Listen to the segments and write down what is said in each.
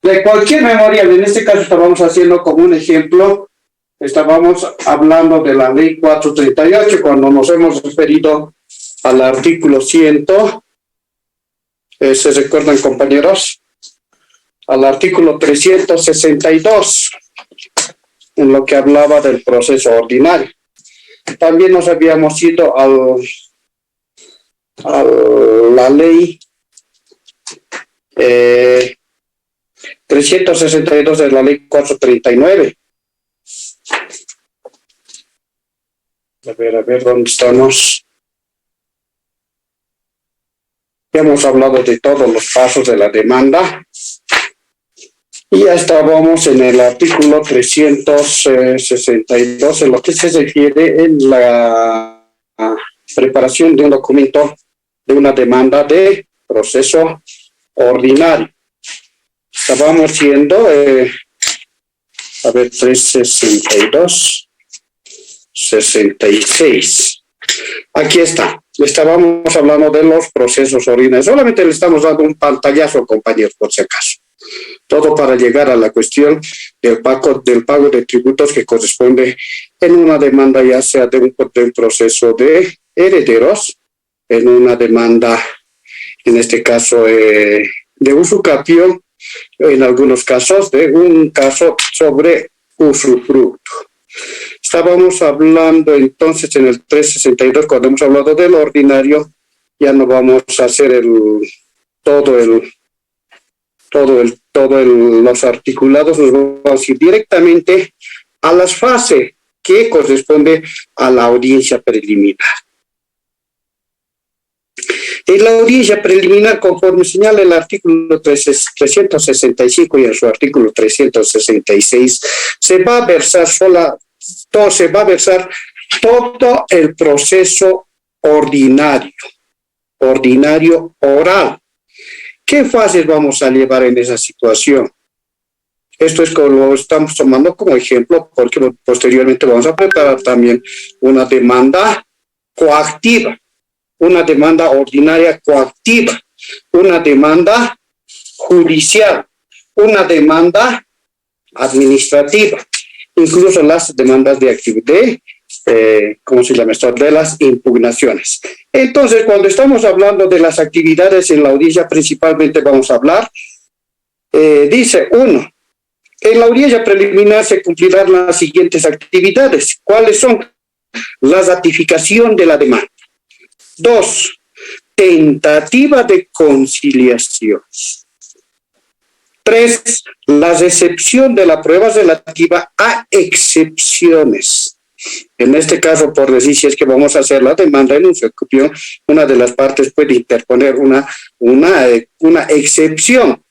de cualquier memorial. En este caso estábamos haciendo como un ejemplo, estábamos hablando de la ley 438 cuando nos hemos referido al artículo 100, ¿se recuerdan, compañeros? Al artículo 362, en lo que hablaba del proceso ordinario. También nos habíamos ido a la ley 362 de la ley 439. A ver, ¿dónde estamos? Ya hemos hablado de todos los pasos de la demanda. Y ya estábamos en el artículo 362, en lo que se refiere en la preparación de un documento de una demanda de proceso ordinario. Estábamos viendo, 362, 66. Aquí está. Estábamos hablando de los procesos ordinarios. Solamente le estamos dando un pantallazo, compañeros, por si acaso. Todo para llegar a la cuestión del pago de tributos que corresponde en una demanda, ya sea de un proceso de herederos, en una demanda, en este caso, de usucapión, en algunos casos de un caso sobre usufructo. Estábamos hablando entonces en el 362, cuando hemos hablado del ordinario, ya no vamos a hacer los articulados, nos vamos a ir directamente a las fases que corresponde a la audiencia preliminar. En la audiencia preliminar, conforme señala el artículo 365 y en su artículo 366, se va a versar todo el proceso ordinario oral. ¿Qué fases vamos a llevar en esa situación? Esto es como lo estamos tomando como ejemplo, porque posteriormente vamos a preparar también una demanda coactiva, una demanda ordinaria coactiva, una demanda judicial, una demanda administrativa, incluso las demandas de actividad, ¿cómo se llama esto? De las impugnaciones. Entonces, cuando estamos hablando de las actividades en la audiencia, principalmente vamos a hablar, dice 1, en la audiencia preliminar se cumplirán las siguientes actividades. ¿Cuáles son? La ratificación de la demanda. 2, tentativa de conciliación. 3, la recepción de la prueba relativa a excepciones. En este caso, por decir, si es que vamos a hacer la demanda en usucapión, una de las partes puede interponer una excepción.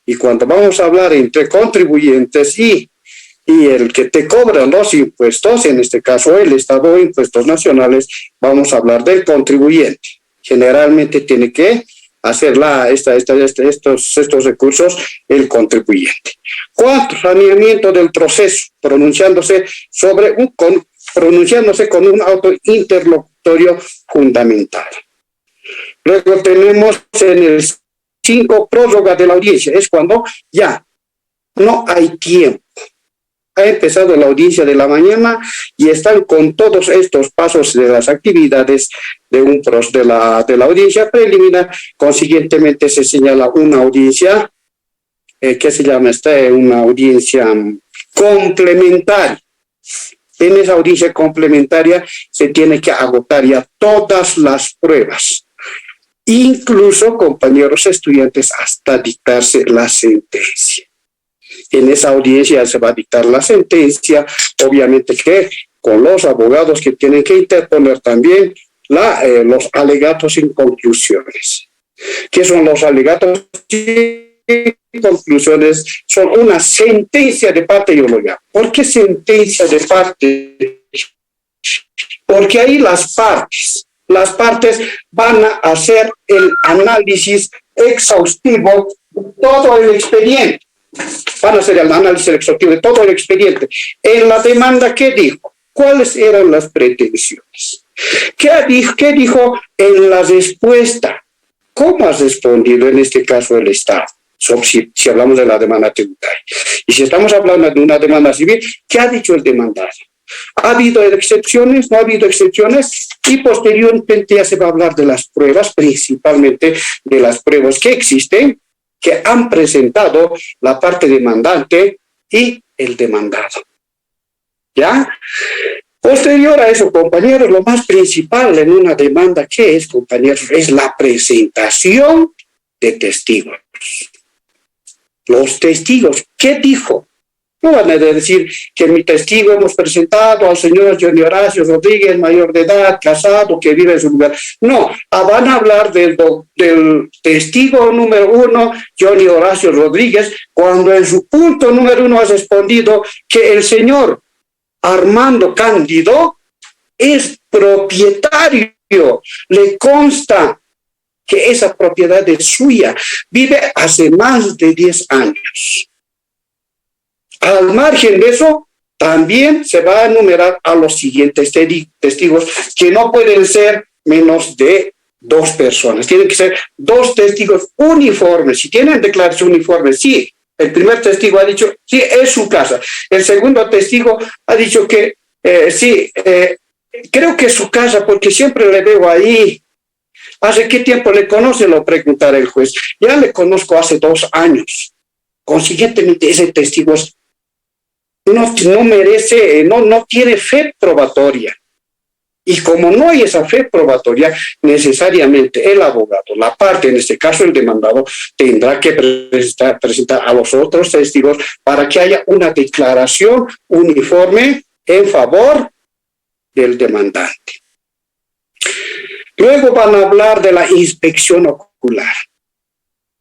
Y cuando vamos a hablar entre contribuyentes y el que te cobra los impuestos, en este caso el Estado o impuestos nacionales, vamos a hablar del contribuyente. Generalmente tiene que hacer estos recursos el contribuyente. 4, saneamiento del proceso, pronunciándose con un auto interlocutorio fundamental. Luego tenemos en el 5, prórroga de la audiencia. Es cuando ya no hay tiempo. Ha empezado la audiencia de la mañana y están con todos estos pasos de las actividades de la audiencia preliminar. Consiguientemente se señala una audiencia, una audiencia complementaria. En esa audiencia complementaria se tiene que agotar ya todas las pruebas, incluso, compañeros estudiantes, hasta dictarse la sentencia. En esa audiencia se va a dictar la sentencia, obviamente que con los abogados que tienen que interponer también los alegatos y conclusiones. ¿Qué son los alegatos y conclusiones? Son una sentencia de parte, yo lo llamo. ¿Por qué sentencia de parte? Porque ahí las partes van a hacer el análisis exhaustivo de todo el expediente. Van a hacer el análisis exhaustivo de todo el expediente. En la demanda, ¿qué dijo? ¿Cuáles eran las pretensiones? ¿Qué dijo en la respuesta? ¿Cómo ha respondido en este caso el Estado? si hablamos de la demanda tributaria. Y si estamos hablando de una demanda civil, ¿qué ha dicho el demandado? ¿Ha habido excepciones? ¿No ha habido excepciones? Y posteriormente ya se va a hablar de las pruebas, principalmente de las pruebas que existen, que han presentado la parte demandante y el demandado. ¿Ya? Posterior a eso, compañeros, lo más principal en una demanda, ¿qué es, compañeros? Es la presentación de testigos. Los testigos, ¿qué dijo? No van a decir que mi testigo hemos presentado al señor Johnny Horacio Rodríguez, mayor de edad, casado, que vive en su lugar. No, van a hablar del testigo número 1, Johnny Horacio Rodríguez, cuando en su punto número 1 ha respondido que el señor Armando Cándido es propietario, le consta que esa propiedad es suya, vive hace más de 10 años. Al margen de eso, también se va a enumerar a los siguientes testigos, que no pueden ser menos de 2 personas. Tienen que ser 2 testigos uniformes. Si tienen declaración uniforme, sí. El primer testigo ha dicho, sí, es su casa. El segundo testigo ha dicho que, sí, creo que es su casa porque siempre le veo ahí. ¿Hace qué tiempo le conoce? Lo preguntará el juez. Ya le conozco hace 2 años. Consiguientemente, ese testigo no merece, no tiene fe probatoria. Y como no hay esa fe probatoria, necesariamente el abogado, la parte, en este caso el demandado, tendrá que presentar a los otros testigos para que haya una declaración uniforme en favor del demandante. Luego van a hablar de la inspección ocular.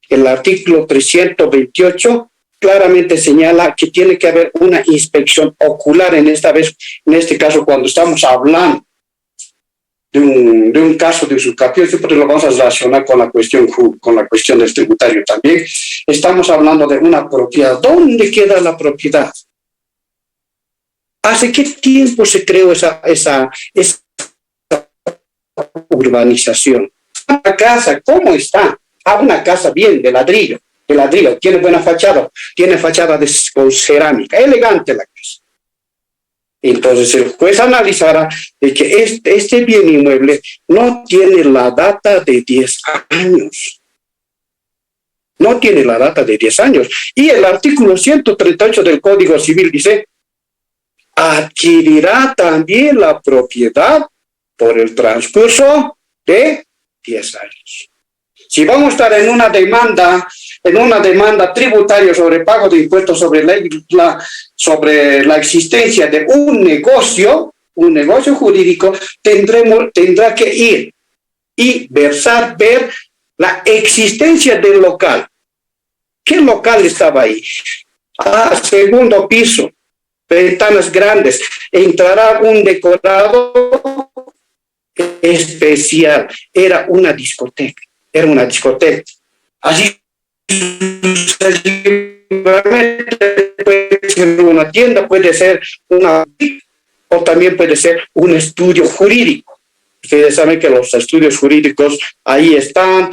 El artículo 328 claramente señala que tiene que haber una inspección ocular en este caso, cuando estamos hablando de un caso de usucapión, siempre lo vamos a relacionar con la cuestión del tributario también. Estamos hablando de una propiedad. ¿Dónde queda la propiedad? ¿Hace qué tiempo se creó esa urbanización? Una casa, ¿cómo está? Una casa bien, de ladrillo, tiene buena fachada, tiene fachada con cerámica, elegante la casa. Entonces el juez analizará de que este bien inmueble no tiene la data de 10 años. No tiene la data de 10 años. Y el artículo 138 del Código Civil dice, adquirirá también la propiedad por el transcurso de 10 años. Si vamos a estar en una demanda tributaria sobre pago de impuestos sobre la existencia de un negocio jurídico, tendrá que ir y ver la existencia del local. ¿Qué local estaba ahí? Segundo piso, ventanas grandes, entrará un decorado especial, era una discoteca. Así puede ser una tienda, puede ser o también puede ser un estudio jurídico. Ustedes saben que los estudios jurídicos ahí están,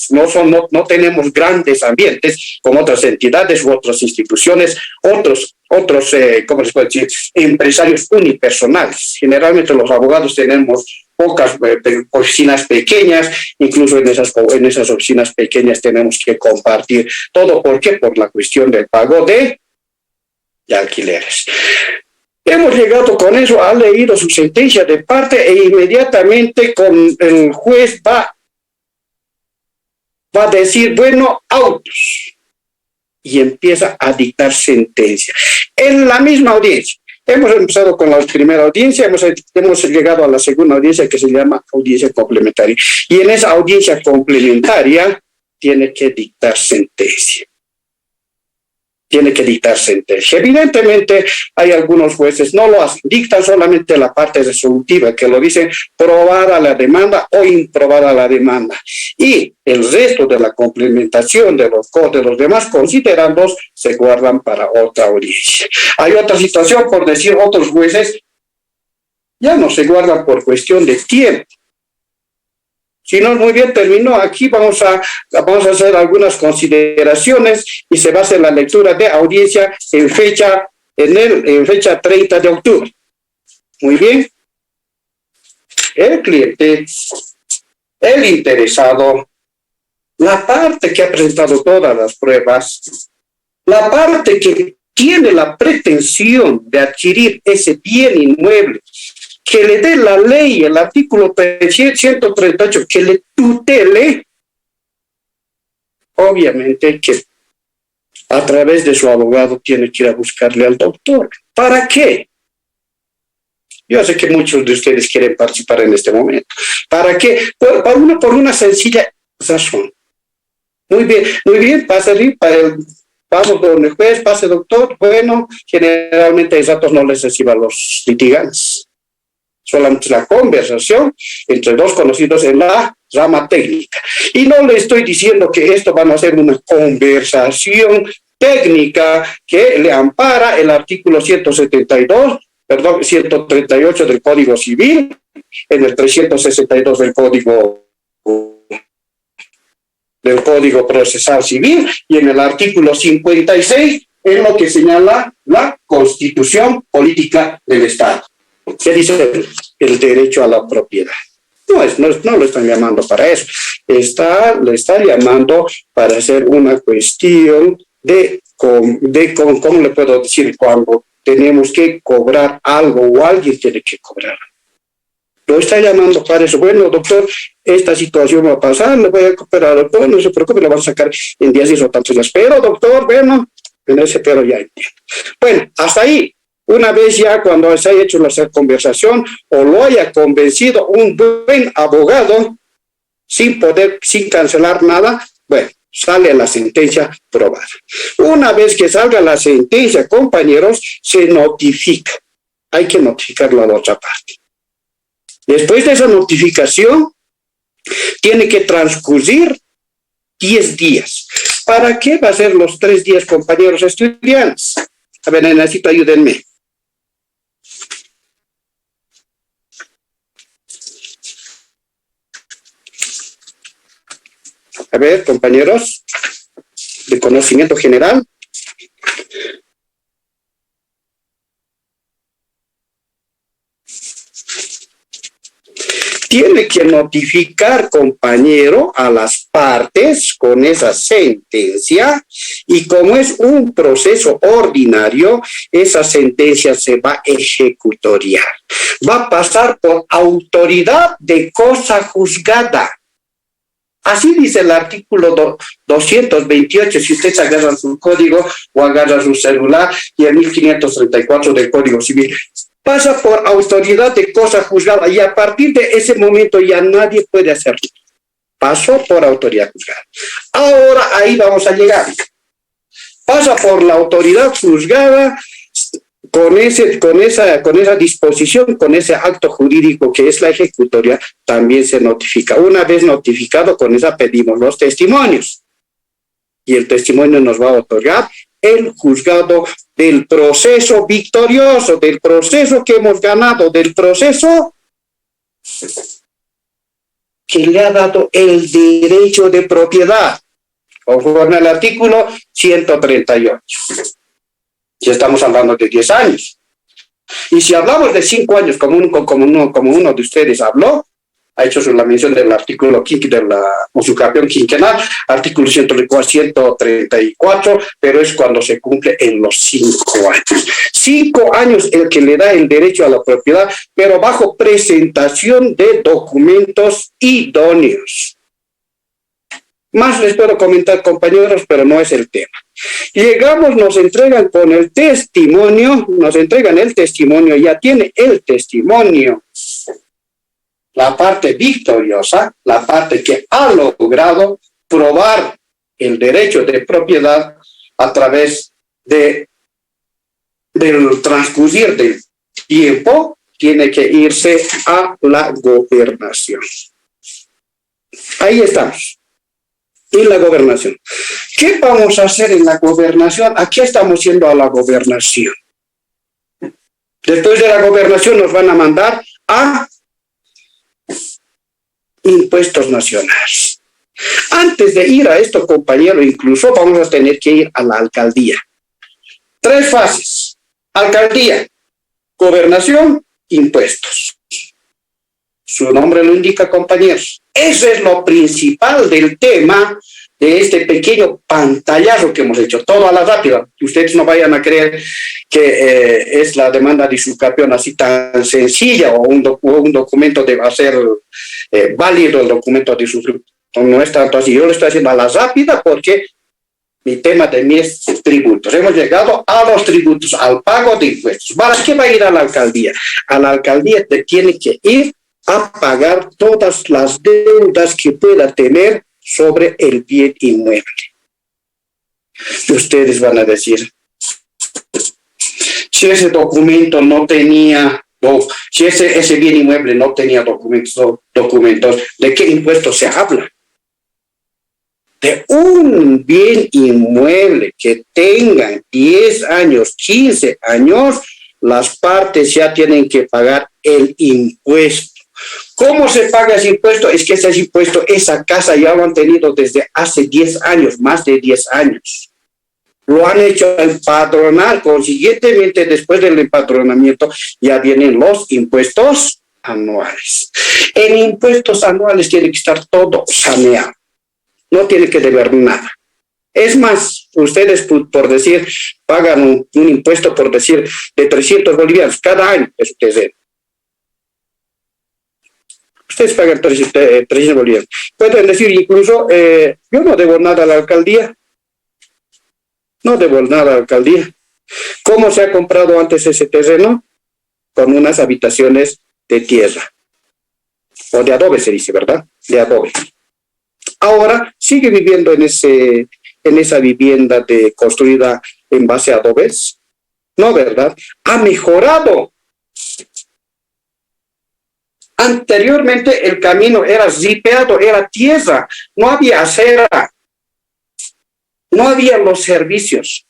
no tenemos grandes ambientes como otras entidades u otras instituciones, otros ¿cómo les puedo decir? Empresarios unipersonales. Generalmente los abogados tenemos pocas oficinas pequeñas, incluso en esas oficinas pequeñas tenemos que compartir todo. ¿Por qué? Por la cuestión del pago de alquileres. Hemos llegado con eso, ha leído su sentencia de parte e inmediatamente el juez va a decir, bueno, autos, y empieza a dictar sentencia. En la misma audiencia, hemos empezado con la primera audiencia, hemos llegado a la segunda audiencia que se llama audiencia complementaria. Y en esa audiencia complementaria tiene que dictar sentencia. Evidentemente, hay algunos jueces no lo hacen, dictan solamente la parte resolutiva, que lo dicen probada la demanda o improbada la demanda. Y el resto de la complementación de los demás considerandos se guardan para otra audiencia. Hay otra situación, por decir, otros jueces ya no se guardan por cuestión de tiempo. Si no, muy bien, terminó. Aquí vamos a hacer algunas consideraciones y se va a hacer la lectura de audiencia en fecha 30 de octubre. Muy bien. El cliente, el interesado, la parte que ha presentado todas las pruebas, la parte que tiene la pretensión de adquirir ese bien inmueble, que le dé la ley, el artículo 138, que le tutele, obviamente que a través de su abogado tiene que ir a buscarle al doctor. ¿Para qué? Yo sé que muchos de ustedes quieren participar en este momento. ¿Para qué? Por una sencilla razón. Muy bien, pase, vamos con el juez, pase doctor. Bueno, generalmente esos datos no les reciban los litigantes. Solamente la conversación entre dos conocidos en la rama técnica. Y no le estoy diciendo que esto van a ser una conversación técnica que le ampara el artículo 138 del Código Civil, en el 362 del Código Procesal Civil y en el artículo 56 en lo que señala la Constitución Política del Estado. ¿Qué dice el derecho a la propiedad? No lo están llamando para eso. Le están llamando para hacer una cuestión de ¿cómo le puedo decir? Cuando tenemos que cobrar algo o alguien tiene que cobrar. Lo está llamando para eso. Bueno, doctor, esta situación va a pasar, le voy a cooperar, doctor, no se preocupe, lo van a sacar en 10 días o tantos días. Pero, doctor, bueno, en ese pero ya entiendo. Bueno, hasta ahí. Una vez ya cuando se haya hecho la conversación o lo haya convencido un buen abogado, sin cancelar nada, bueno, sale la sentencia probada. Una vez que salga la sentencia, compañeros, se notifica. Hay que notificarlo a la otra parte. Después de esa notificación, tiene que transcurrir 10 días. ¿Para qué va a ser los 3 días, compañeros estudiantes? A ver, necesito ayúdenme. A ver, compañeros, de conocimiento general. Tiene que notificar, compañero, a las partes con esa sentencia y como es un proceso ordinario, esa sentencia se va a ejecutoriar. Va a pasar por autoridad de cosa juzgada. Así dice el artículo 228, si ustedes agarran su código o agarran su celular, y el 1534 del Código Civil. Pasa por autoridad de cosa juzgada y a partir de ese momento ya nadie puede hacerlo. Pasó por autoridad juzgada. Ahora ahí vamos a llegar. Pasa por la autoridad juzgada con esa disposición, con ese acto jurídico que es la ejecutoria, también se notifica. Una vez notificado, con esa pedimos los testimonios. Y el testimonio nos va a otorgar el juzgado del proceso victorioso, del proceso que hemos ganado, del proceso que le ha dado el derecho de propiedad, conforme al artículo 138. Ya estamos hablando de 10 años. Y si hablamos de 5 años, como uno de ustedes habló, ha hecho la mención del artículo 15 de la usucapión quinquenal, artículo 134, pero es cuando se cumple en los 5 años. 5 años el que le da el derecho a la propiedad, pero bajo presentación de documentos idóneos. Más les puedo comentar, compañeros, pero no es el tema. Llegamos, nos entregan con el testimonio, ya tiene el testimonio. La parte victoriosa, la parte que ha logrado probar el derecho de propiedad a través del transcurrir del tiempo, tiene que irse a la gobernación. Ahí estamos. Y la gobernación. ¿Qué vamos a hacer en la gobernación? Aquí estamos yendo a la gobernación. Después de la gobernación nos van a mandar a impuestos nacionales. Antes de ir a esto, compañero, incluso vamos a tener que ir a la alcaldía. 3 fases: alcaldía, gobernación, impuestos. Su nombre lo indica, compañeros. Eso es lo principal del tema de este pequeño pantallazo que hemos hecho, todo a la rápida. Ustedes no vayan a creer que es la demanda de usucapión así tan sencilla, o un documento debe ser válido, el documento de usucapión. No es tanto así. Yo lo estoy haciendo a la rápida porque mi tema de mí es tributos. Hemos llegado a los tributos, al pago de impuestos. ¿Para qué va a ir a la alcaldía? A la alcaldía te tiene que ir a pagar todas las deudas que pueda tener sobre el bien inmueble. Y ustedes van a decir, si ese documento no tenía, si ese bien inmueble no tenía documentos, ¿de qué impuestos se habla? De un bien inmueble que tenga 10 años, 15 años, las partes ya tienen que pagar el impuesto. ¿Cómo se paga ese impuesto? Es que ese impuesto, esa casa ya lo han tenido desde hace 10 años, más de 10 años. Lo han hecho empadronar, consiguientemente después del empadronamiento ya vienen los impuestos anuales. En impuestos anuales tiene que estar todo saneado, no tiene que deber nada. Es más, ustedes por decir, pagan un impuesto por decir de 300 bolivianos cada año, es ustedes. Ustedes pagan 300 bolivianos. Pueden decir incluso, yo no debo nada a la alcaldía. No debo nada a la alcaldía. ¿Cómo se ha comprado antes ese terreno? Con unas habitaciones de tierra. O de adobe se dice, ¿verdad? De adobe. Ahora sigue viviendo en esa vivienda construida en base a adobes. No, ¿verdad? Ha mejorado. Anteriormente el camino era ripeado, era tierra, no había acera, no había los servicios.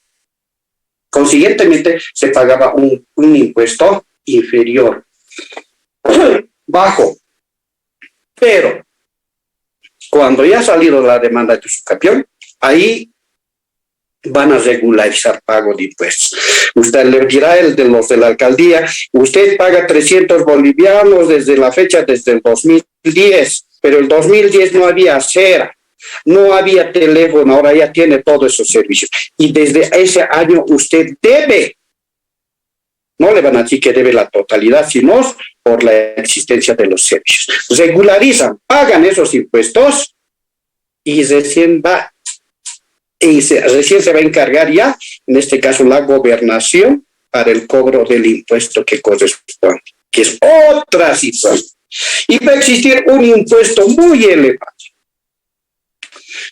Consiguientemente se pagaba un impuesto inferior, bajo. Pero cuando ya ha salido la demanda de usucapión, ahí van a regularizar pago de impuestos. Usted le dirá el de los de la alcaldía, usted paga 300 bolivianos desde la fecha, desde el 2010, pero el 2010 no había acera, no había teléfono, ahora ya tiene todos esos servicios. Y desde ese año usted debe, no le van a decir que debe la totalidad, sino por la existencia de los servicios. Regularizan, pagan esos impuestos y recién se va a encargar ya, en este caso, la gobernación para el cobro del impuesto que corresponde, que es otra situación. Y va a existir un impuesto muy elevado.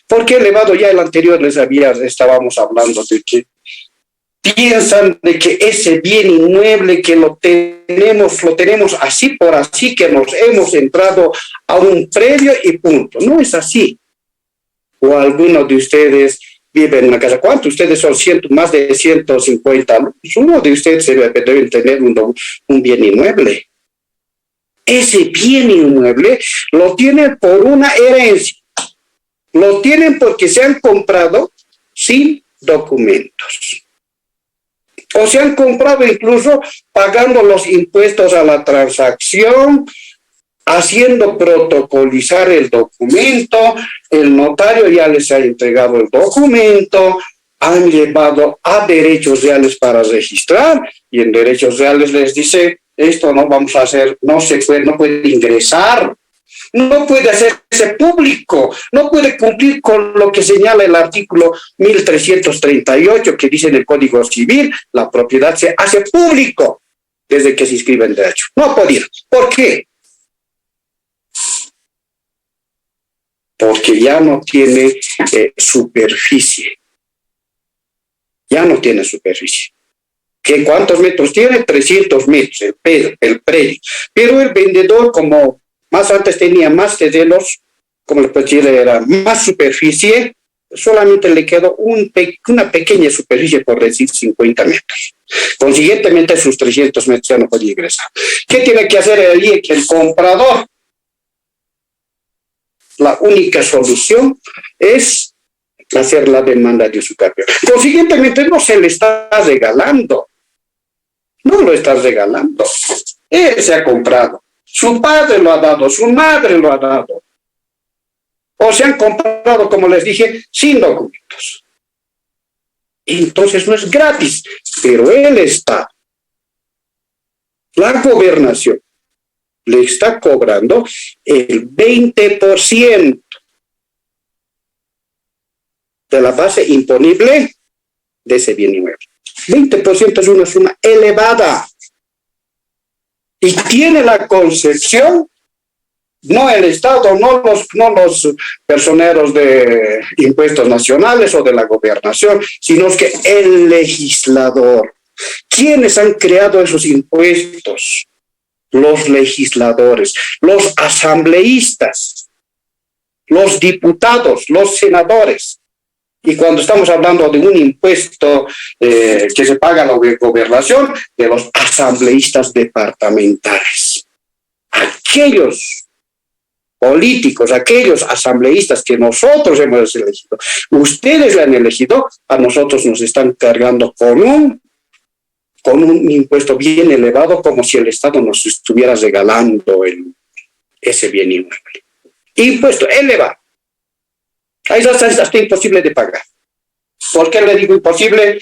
¿Por qué elevado? Ya el anterior estábamos hablando de que piensan de que ese bien inmueble que lo tenemos así por así, que nos hemos entrado a un predio y punto. No es así. O alguno de ustedes vive en una casa. ¿Cuántos? Ustedes son más de 150, ¿no? Uno de ustedes deben tener un bien inmueble. Ese bien inmueble lo tienen por una herencia. Lo tienen porque se han comprado sin documentos. O se han comprado incluso pagando los impuestos a la transacción, haciendo protocolizar el documento, el notario ya les ha entregado el documento, han llevado a derechos reales para registrar, y en derechos reales les dice, esto no vamos a hacer, no puede ingresar, no puede hacerse público, no puede cumplir con lo que señala el artículo 1338, que dice en el Código Civil, la propiedad se hace público desde que se inscribe en derecho. No podía. ¿Por qué? Porque ya no tiene superficie. Ya no tiene superficie. ¿Qué cuántos metros tiene? 300 metros el predio. Pero el vendedor, como más antes tenía más terrenos, como les puedo decir, era más superficie, solamente le quedó una pequeña superficie, por decir 50 metros. Consiguientemente, sus 300 metros ya no podía ingresar. ¿Qué tiene que hacer ahí el comprador? la única solución es hacer la demanda de usucapión. Consiguientemente no se le está regalando, no lo está regalando. Él se ha comprado, su padre lo ha dado, su madre lo ha dado. O se han comprado, como les dije, sin documentos. Entonces no es gratis, pero el Estado, la gobernación, le está cobrando el 20% de la base imponible de ese bien inmueble. 20% es una suma elevada. Y tiene la concepción, no el Estado, no los personeros de impuestos nacionales o de la gobernación, sino que el legislador. ¿Quiénes han creado esos impuestos? Los legisladores, los asambleístas, los diputados, los senadores. Y cuando estamos hablando de un impuesto que se paga a la gobernación, de los asambleístas departamentales. Aquellos políticos, aquellos asambleístas que nosotros hemos elegido, ustedes le han elegido, a nosotros nos están cargando con un impuesto bien elevado, como si el Estado nos estuviera regalando ese bien inmueble. Impuesto elevado. Ahí hasta imposible de pagar. ¿Por qué le digo imposible?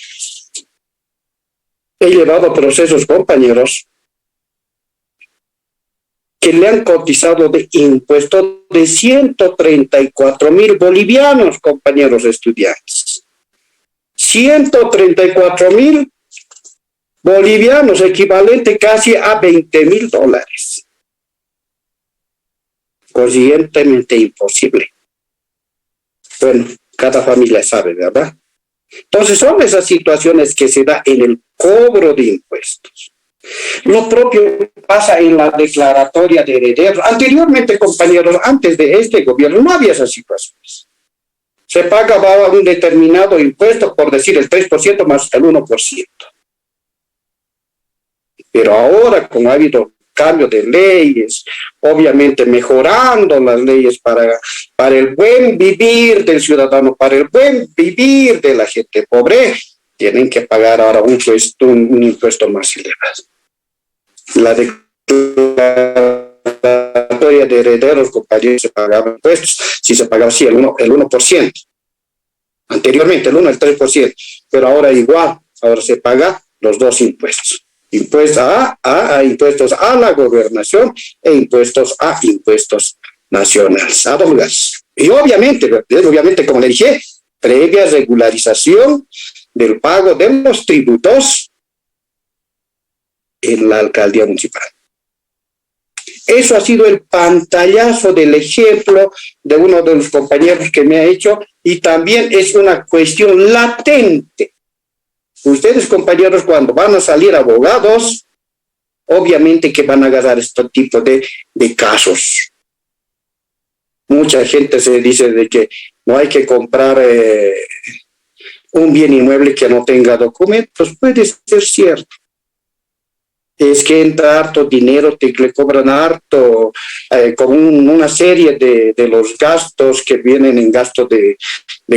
He llevado procesos, compañeros, que le han cotizado de impuesto de 134,000 bolivianos, compañeros estudiantes. 134,000 bolivianos, equivalente casi a $20,000. Consiguientemente imposible. Bueno, cada familia sabe, ¿verdad? Entonces son esas situaciones que se da en el cobro de impuestos. Lo propio pasa en la declaratoria de herederos. Anteriormente, compañeros, antes de este gobierno, no había esas situaciones. Se pagaba un determinado impuesto, por decir el 3% más el 1%. Pero ahora, como ha habido cambio de leyes, obviamente mejorando las leyes para el buen vivir del ciudadano, para el buen vivir de la gente pobre, tienen que pagar ahora un impuesto más elevado. La declaratoria de herederos, compañeros, se pagaban impuestos, si se pagaba así el 1%. Anteriormente el 1, el 3%, pero ahora igual, ahora se paga los dos impuestos. Impuestos a impuestos a la gobernación e impuestos a impuestos nacionales, a dos lugares. Y obviamente, como le dije, previa regularización del pago de los tributos en la alcaldía municipal. Eso ha sido el pantallazo del ejemplo de uno de los compañeros que me ha hecho, y también es una cuestión latente. Ustedes, compañeros, cuando van a salir abogados, obviamente que van a agarrar este tipo de casos. Mucha gente se dice de que no hay que comprar un bien inmueble que no tenga documentos. Puede ser cierto. Es que entra harto dinero, le cobran harto, con una serie de los gastos que vienen en gasto de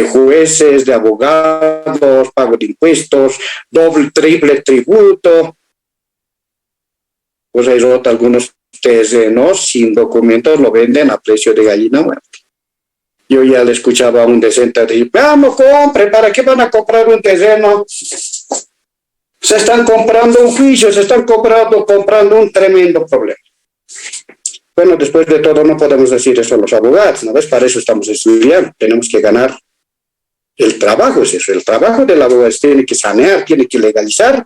jueces, de abogados, pago de impuestos, doble, triple tributo. Pues hay algunos terrenos sin documentos lo venden a precio de gallina muerta. Yo ya le escuchaba a un decente decir, vamos, compre, ¿para qué van a comprar un terreno? Se están comprando un juicio, se están comprando un tremendo problema. Bueno, después de todo no podemos decir eso a los abogados, ¿no ves? Para eso estamos estudiando, tenemos que ganar. El trabajo es eso, el trabajo del abogado tiene que sanear, tiene que legalizar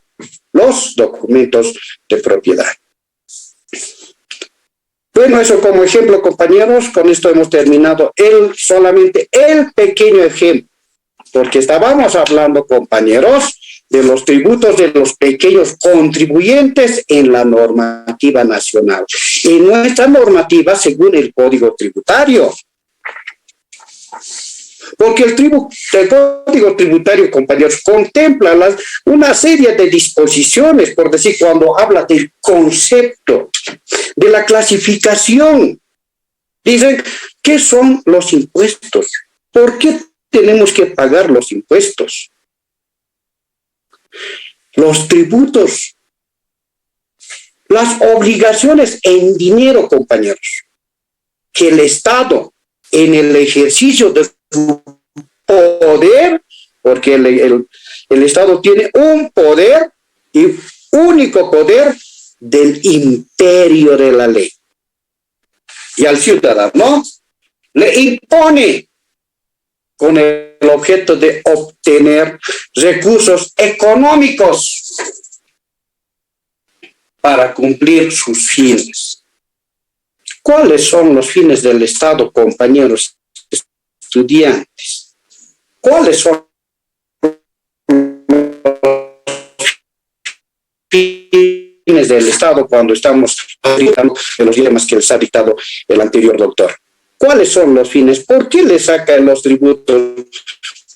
los documentos de propiedad. Bueno, eso como ejemplo, compañeros, con esto hemos terminado solamente el pequeño ejemplo, porque estábamos hablando, compañeros, de los tributos de los pequeños contribuyentes en la normativa nacional. En nuestra normativa, según el Código Tributario. Porque el Código Tributario, compañeros, contempla una serie de disposiciones, por decir, cuando habla del concepto, de la clasificación. Dicen, ¿Qué son los impuestos? ¿Por qué tenemos que pagar los impuestos? Los tributos, las obligaciones en dinero, compañeros, que el Estado, en el ejercicio de su poder, porque el Estado tiene un poder y único poder del imperio de la ley. Y al ciudadano le impone con el objeto de obtener recursos económicos para cumplir sus fines. ¿Cuáles son los fines del Estado, compañeros estudiantes? ¿Cuáles son los fines del Estado cuando estamos aplicando los dilemas que les ha dictado el anterior doctor? ¿Cuáles son los fines? ¿Por qué le sacan los tributos?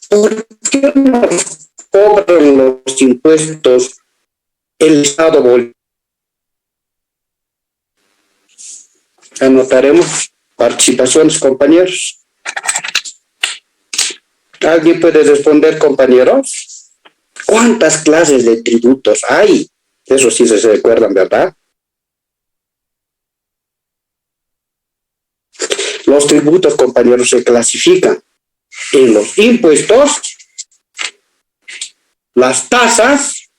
¿Por qué nos cobran los impuestos el Estado boliviano? Anotaremos participaciones, compañeros. ¿Alguien puede responder, compañeros? ¿Cuántas clases de tributos hay? Eso sí se recuerdan, ¿verdad? Los tributos, compañeros, se clasifican en los impuestos, las tasas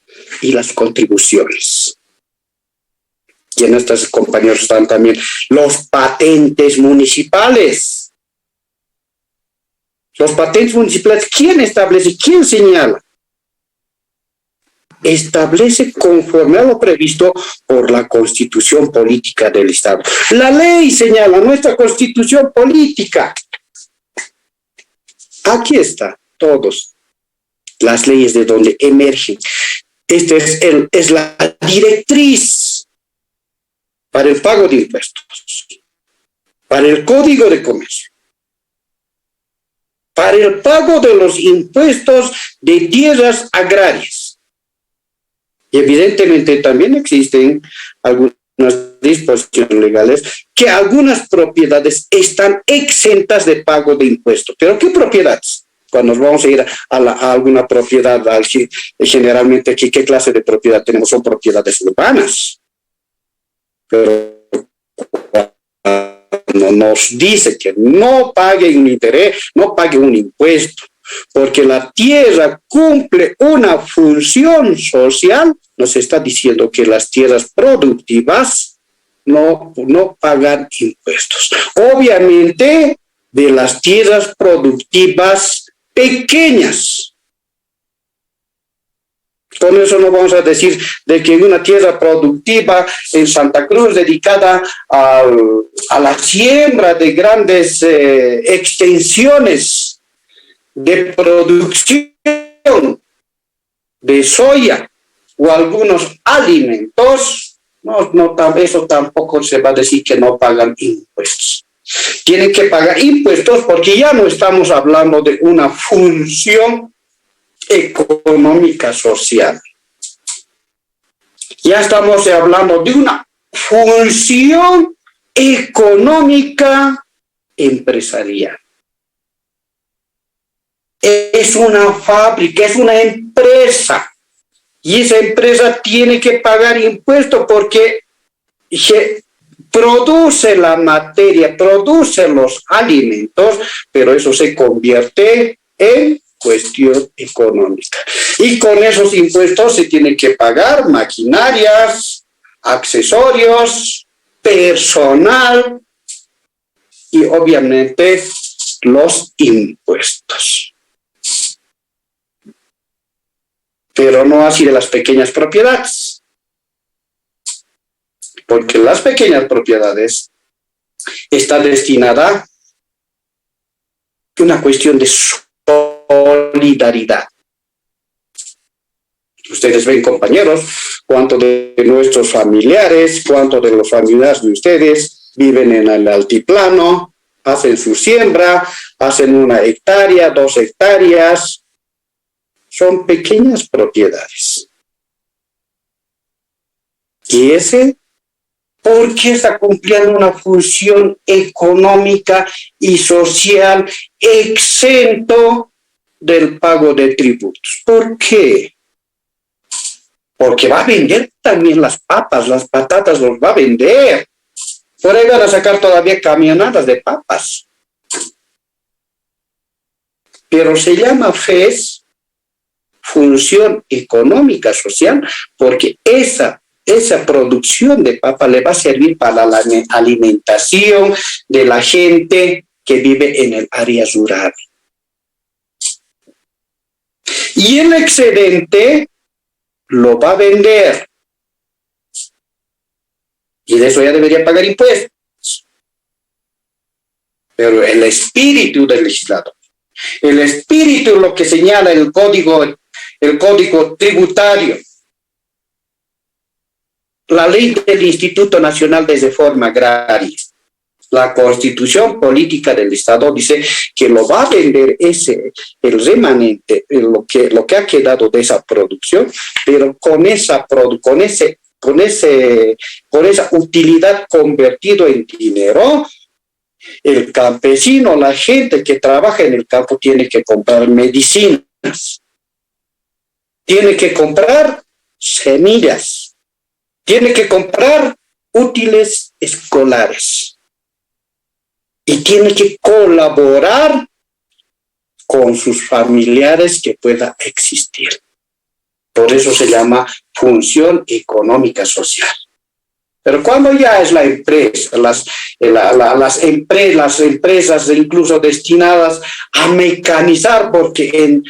y las contribuciones. Y en estas, compañeros, están también los patentes municipales. Los patentes municipales, ¿quién establece? ¿Quién señala? Establece conforme a lo previsto por la Constitución Política del Estado. La ley señala nuestra Constitución Política. Aquí está, todos las leyes de donde emergen. Esta es la directriz para el pago de impuestos, para el Código de Comercio, para el pago de los impuestos de tierras agrarias. Y evidentemente también existen algunas disposiciones legales que algunas propiedades están exentas de pago de impuestos. ¿Pero qué propiedades? Cuando nos vamos a ir a alguna propiedad, generalmente aquí, ¿qué clase de propiedad tenemos? Son propiedades urbanas. Pero cuando nos dice que no pague un interés, no pague un impuesto, porque la tierra cumple una función social, nos está diciendo que las tierras productivas no pagan impuestos. Obviamente, de las tierras productivas pequeñas. Con eso no vamos a decir de que una tierra productiva en Santa Cruz dedicada a la siembra de grandes extensiones de producción de soya o algunos alimentos, eso tampoco se va a decir que no pagan impuestos. Tienen que pagar impuestos porque ya no estamos hablando de una función económica social. Ya estamos hablando de una función económica empresarial. Es una fábrica, es una empresa. Y esa empresa tiene que pagar impuestos porque produce la materia, produce los alimentos, pero eso se convierte en cuestión económica. Y con esos impuestos se tienen que pagar maquinarias, accesorios, personal y obviamente los impuestos. Pero no así de las pequeñas propiedades. Porque las pequeñas propiedades están destinadas a una cuestión de solidaridad. Ustedes ven, compañeros, cuántos de nuestros familiares, cuántos de los familiares de ustedes viven en el altiplano, hacen su siembra, hacen 1 hectárea, 2 hectáreas. Son pequeñas propiedades. Y ese porque está cumpliendo una función económica y social exento del pago de tributos. ¿Por qué? Porque va a vender también las papas, las patatas los va a vender. Por ahí van a sacar todavía camionadas de papas. Pero se llama FES, función económica social, porque esa producción de papa le va a servir para la alimentación de la gente que vive en el área rural. Y el excedente lo va a vender. Y de eso ya debería pagar impuestos. Pero el espíritu del legislador, el espíritu lo que señala el código tributario, la ley del Instituto Nacional de Reforma Agraria, la Constitución Política del Estado dice que lo va a vender el remanente, lo que ha quedado de esa producción, pero con esa utilidad convertido en dinero, el campesino, la gente que trabaja en el campo tiene que comprar medicinas, tiene que comprar semillas, tiene que comprar útiles escolares y tiene que colaborar con sus familiares que pueda existir. Por eso se llama función económica social. Pero cuando ya es la empresa, las empresas incluso destinadas a mecanizar, porque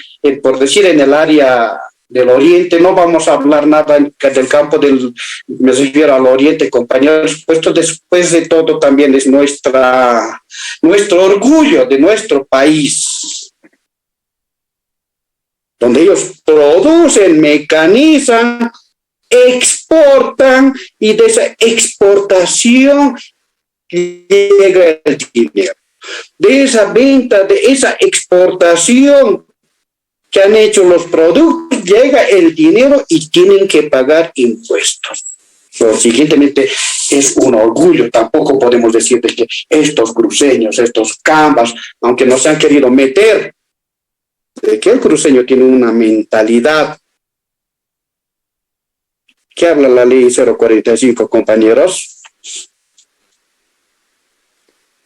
por decir en el área del oriente, no vamos a hablar nada del campo me refiero al oriente, compañeros, puesto después de todo también es nuestro orgullo de nuestro país, donde ellos producen, mecanizan, exportan y de esa exportación llega el dinero. De esa venta, de esa exportación que han hecho los productos, llega el dinero y tienen que pagar impuestos. Consiguientemente es un orgullo. Tampoco podemos decir de que estos cruceños, estos cambas, aunque nos han querido meter, de que el cruceño tiene una mentalidad. ¿Qué habla la ley 045, compañeros?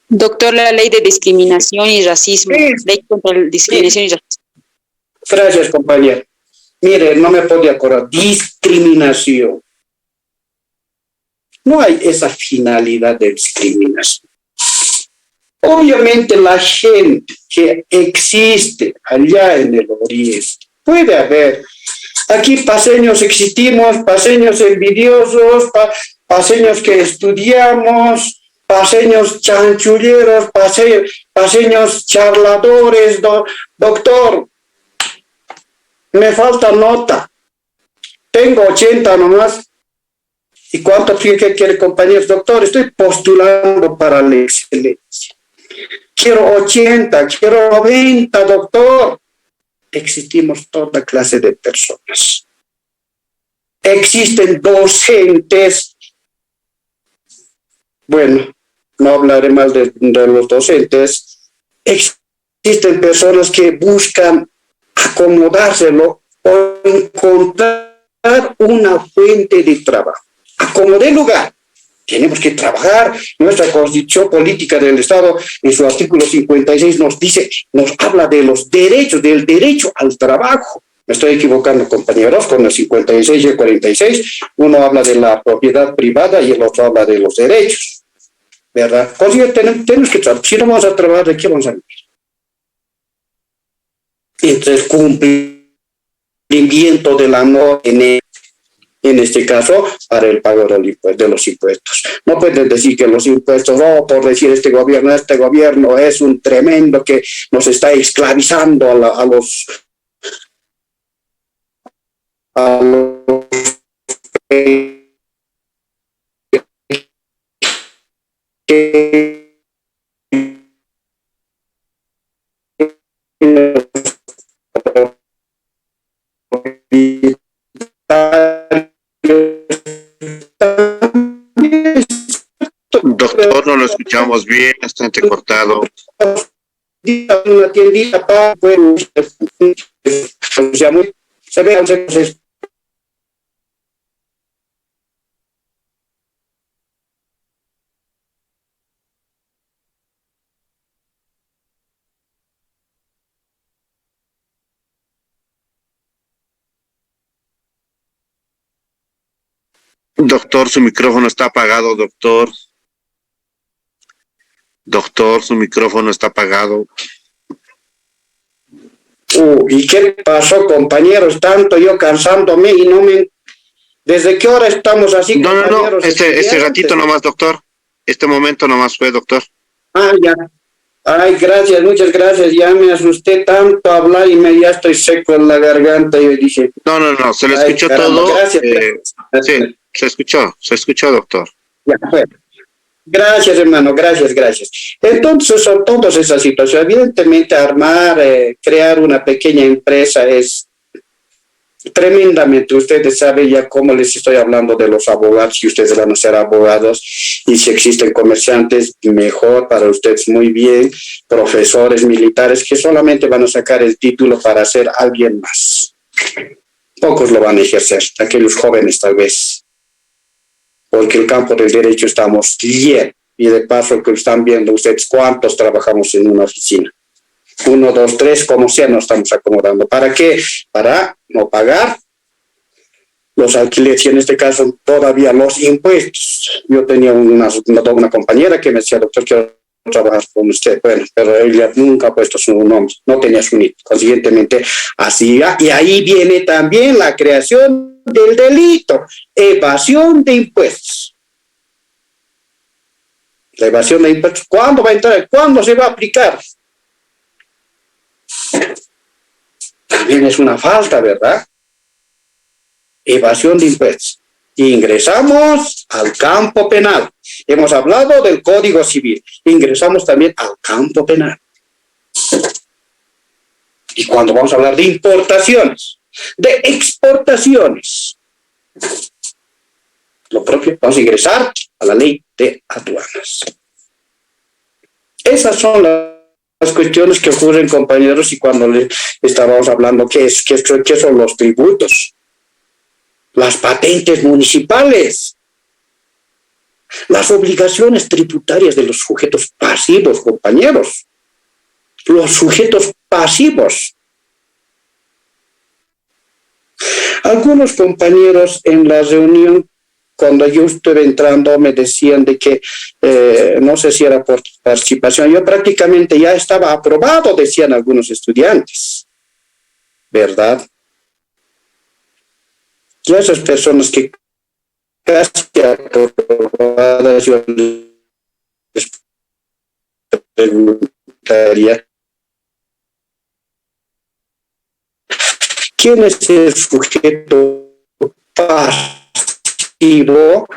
Doctor, la ley de discriminación y racismo. Ley contra la discriminación y racismo. Gracias, compañero. Mire, no me puedo acordar. Discriminación. No hay esa finalidad de discriminación. Obviamente la gente que existe allá en el oriente, puede haber. Aquí paseños existimos, paseños envidiosos, paseños que estudiamos, paseños chanchulleros, paseños charladores. Doctor, me falta nota. Tengo 80 nomás. ¿Y cuánto quiere, compañeros? Doctor, estoy postulando para la excelencia. Quiero 80, quiero 90, doctor. Existimos toda clase de personas. Existen docentes. Bueno, no hablaré más de los docentes. Existen personas que buscan acomodárselo o encontrar una fuente de trabajo. Acomodé lugar. Tenemos que trabajar. Nuestra Constitución Política del Estado, en su artículo 56, nos habla de los derechos, del derecho al trabajo. Me estoy equivocando, compañeros, con el 56 y el 46. Uno habla de la propiedad privada y el otro habla de los derechos. ¿Verdad? Tenemos que trabajar. Si no vamos a trabajar, ¿de qué vamos a vivir? Entonces, cumplimiento de la norma en este caso, para el pago de los impuestos. No pueden decir que los impuestos, por decir este gobierno es un tremendo que nos está esclavizando a los no lo escuchamos bien, está entrecortado. Una tiendita para se ve, Doctor, su micrófono está apagado, doctor. Doctor, su micrófono está apagado. ¿Y qué pasó, compañeros? Tanto yo cansándome y no me... ¿Desde qué hora estamos así, No, compañeros? este ratito nomás, doctor. Este momento nomás fue, doctor. Ah, ya. Ay, gracias, muchas gracias. Ya me asusté tanto hablar y ya estoy seco en la garganta. Yo dije... No, se le escuchó caramba, todo. Gracias. Sí, se escuchó, doctor. Ya, bueno. Gracias, hermano, gracias. Entonces, son todas esas situaciones. Evidentemente, crear una pequeña empresa es tremendamente. Ustedes saben ya cómo les estoy hablando de los abogados, si ustedes van a ser abogados, y si existen comerciantes, mejor para ustedes, muy bien. Profesores militares que solamente van a sacar el título para ser alguien más. Pocos lo van a ejercer, aquellos jóvenes tal vez. Porque el campo del derecho estamos llenos. Y de paso que están viendo ustedes cuántos trabajamos en una oficina. 1, 2, 3, como sea, nos estamos acomodando. ¿Para qué? Para no pagar los alquileres y en este caso todavía los impuestos. Yo tenía una compañera que me decía, doctor, quiero trabajar con usted. Bueno, pero ella nunca ha puesto su nombre, no tenía su NIT. Consiguientemente, así va. Y ahí viene también la creación del delito, evasión de impuestos. La evasión de impuestos, ¿cuándo va a entrar? ¿Cuándo se va a aplicar? También es una falta, ¿verdad? Evasión de impuestos. Ingresamos al campo penal. Hemos hablado del Código Civil. Ingresamos también al campo penal. Y cuando vamos a hablar de importaciones, de exportaciones, lo propio, vamos a ingresar a la ley de aduanas. Esas son las cuestiones que ocurren, compañeros, y cuando les estábamos hablando, ¿qué son los tributos? Las patentes municipales, las obligaciones tributarias de los sujetos pasivos, compañeros, los sujetos pasivos. Algunos compañeros en la reunión, cuando yo estuve entrando, me decían de que no sé si era por participación, yo prácticamente ya estaba aprobado, decían algunos estudiantes, ¿verdad? Y a esas personas que casi aprobadas, yo les preguntaría, ¿quién es el sujeto pasivo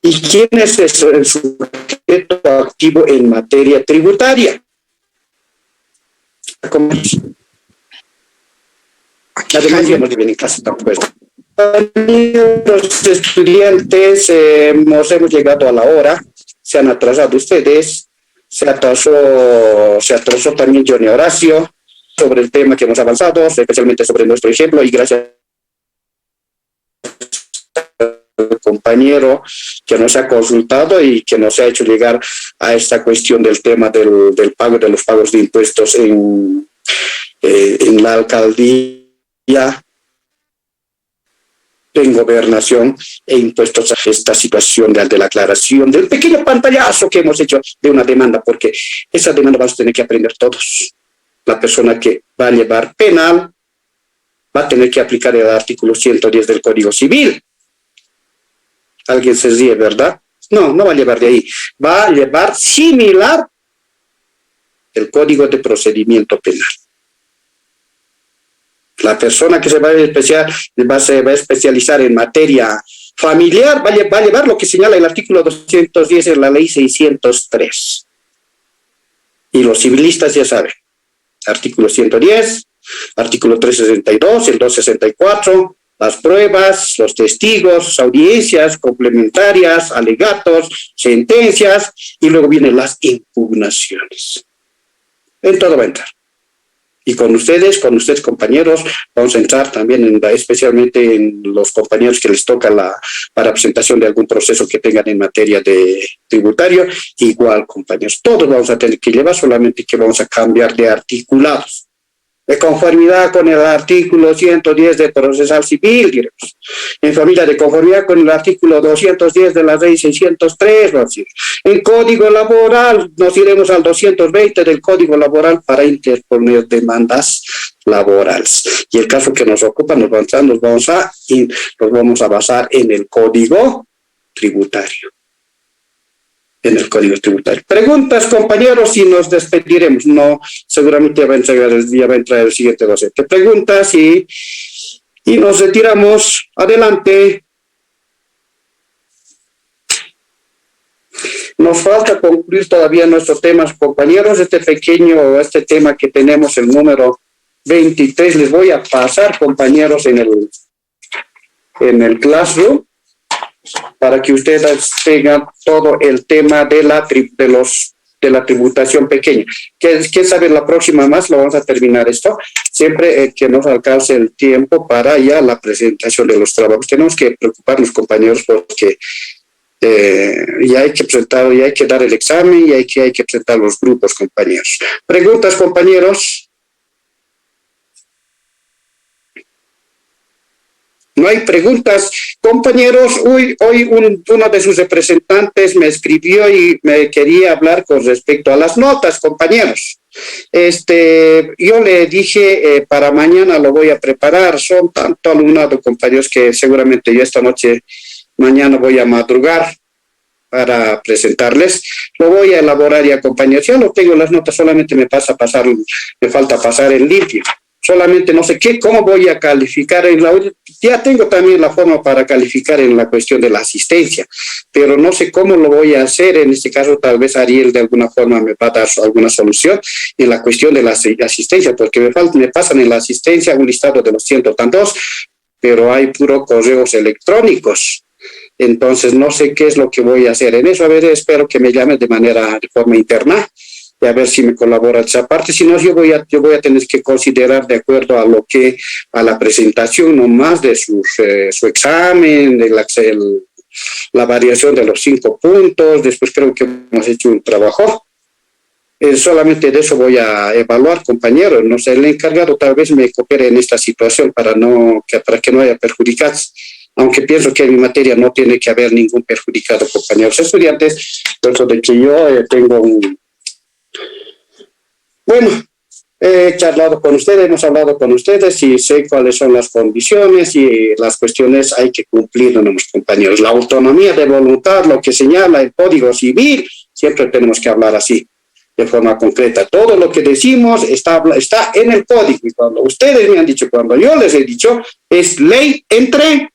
y quién es el sujeto activo en materia tributaria? Además, ya no vienen en clase tampoco. Los estudiantes hemos llegado a la hora, se han atrasado ustedes, se atrasó también Johnny Horacio sobre el tema que hemos avanzado, especialmente sobre nuestro ejemplo, y gracias al compañero que nos ha consultado y que nos ha hecho llegar a esta cuestión del tema del pago de los pagos de impuestos en la alcaldía, en gobernación e impuestos a esta situación de la aclaración del pequeño pantallazo que hemos hecho de una demanda, porque esa demanda vamos a tener que aprender todos. La persona que va a llevar penal va a tener que aplicar el artículo 110 del Código Civil. Alguien se ríe, ¿verdad? No va a llevar de ahí. Va a llevar similar el Código de Procedimiento Penal. La persona que se va a especializar en materia familiar va a llevar lo que señala el artículo 210 de la ley 603. Y los civilistas ya saben, artículo 110, artículo 362, el 264, las pruebas, los testigos, audiencias complementarias, alegatos, sentencias, y luego vienen las impugnaciones. En todo va a entrar. Y con ustedes compañeros, vamos a entrar también especialmente en los compañeros que les toca para presentación de algún proceso que tengan en materia de tributario. Igual, compañeros, todos vamos a tener que llevar, solamente que vamos a cambiar de articulados. De conformidad con el artículo 110 del procesal civil, diremos. En familia, de conformidad con el artículo 210 de la ley 603, vamos a ir. En código laboral, nos iremos al 220 del código laboral para interponer demandas laborales. Y el caso que nos ocupa, nos vamos a basar en el código tributario. En el código tributario. Preguntas, compañeros, y nos despediremos. No, seguramente ya va a entrar el siguiente docente. Preguntas y nos retiramos. Adelante. Nos falta concluir todavía nuestros temas, compañeros. Este tema que tenemos, el número 23, les voy a pasar, compañeros, en el Classroom, para que ustedes tengan todo el tema de la tributación pequeña. ¿Quién sabe? La próxima más lo vamos a terminar esto, siempre que nos alcance el tiempo para ya la presentación de los trabajos. Tenemos que preocuparnos, compañeros, porque ya hay que presentar, ya hay que dar el examen y hay que presentar los grupos, compañeros. ¿Preguntas, compañeros? No hay preguntas. Compañeros, hoy uno de sus representantes me escribió y me quería hablar con respecto a las notas, compañeros. Yo le dije, para mañana lo voy a preparar. Son tanto alumnado, compañeros, que seguramente yo mañana voy a madrugar para presentarles. Lo voy a elaborar ya, compañeros. Ya no tengo las notas, solamente me falta pasar en limpio. Solamente no sé cómo voy a calificar ya tengo también la forma para calificar en la cuestión de la asistencia, pero no sé cómo lo voy a hacer. En este caso, tal vez Ariel de alguna forma me va a dar alguna solución en la cuestión de la asistencia, porque me pasan en la asistencia un listado de los 100 tantos, pero hay puro correos electrónicos. Entonces, no sé qué es lo que voy a hacer en eso. A ver, espero que me llamen de forma interna, y a ver si me colabora esa parte. Si no, yo voy a tener que considerar, de acuerdo a la presentación nomás de su examen, de la variación de los 5 puntos. Después creo que hemos hecho un trabajo. Solamente de eso voy a evaluar, compañeros. No sé, el encargado tal vez me coopere en esta situación para que no haya perjudicados. Aunque pienso que en mi materia no tiene que haber ningún perjudicado, compañeros estudiantes. Por eso de que yo tengo Bueno, he charlado con ustedes, hemos hablado con ustedes y sé cuáles son las condiciones y las cuestiones hay que cumplirnos, compañeros. La autonomía de voluntad, lo que señala el Código Civil, siempre tenemos que hablar así, de forma concreta. Todo lo que decimos está en el Código. Y cuando ustedes me han dicho, cuando yo les he dicho, es ley entre.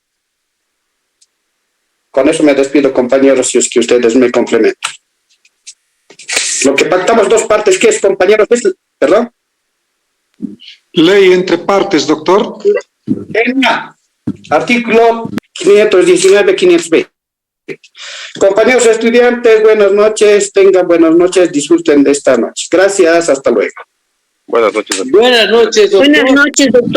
Con eso me despido, compañeros, si es que ustedes me complementan. Lo que pactamos dos partes, ¿qué es, compañeros? ¿Perdón? Ley entre partes, doctor. Artículo 519, 520. Compañeros estudiantes, buenas noches, tengan buenas noches, disfruten de esta noche. Gracias, hasta luego. Buenas noches, doctor. Buenas noches, doctor. Buenas noches, doctor.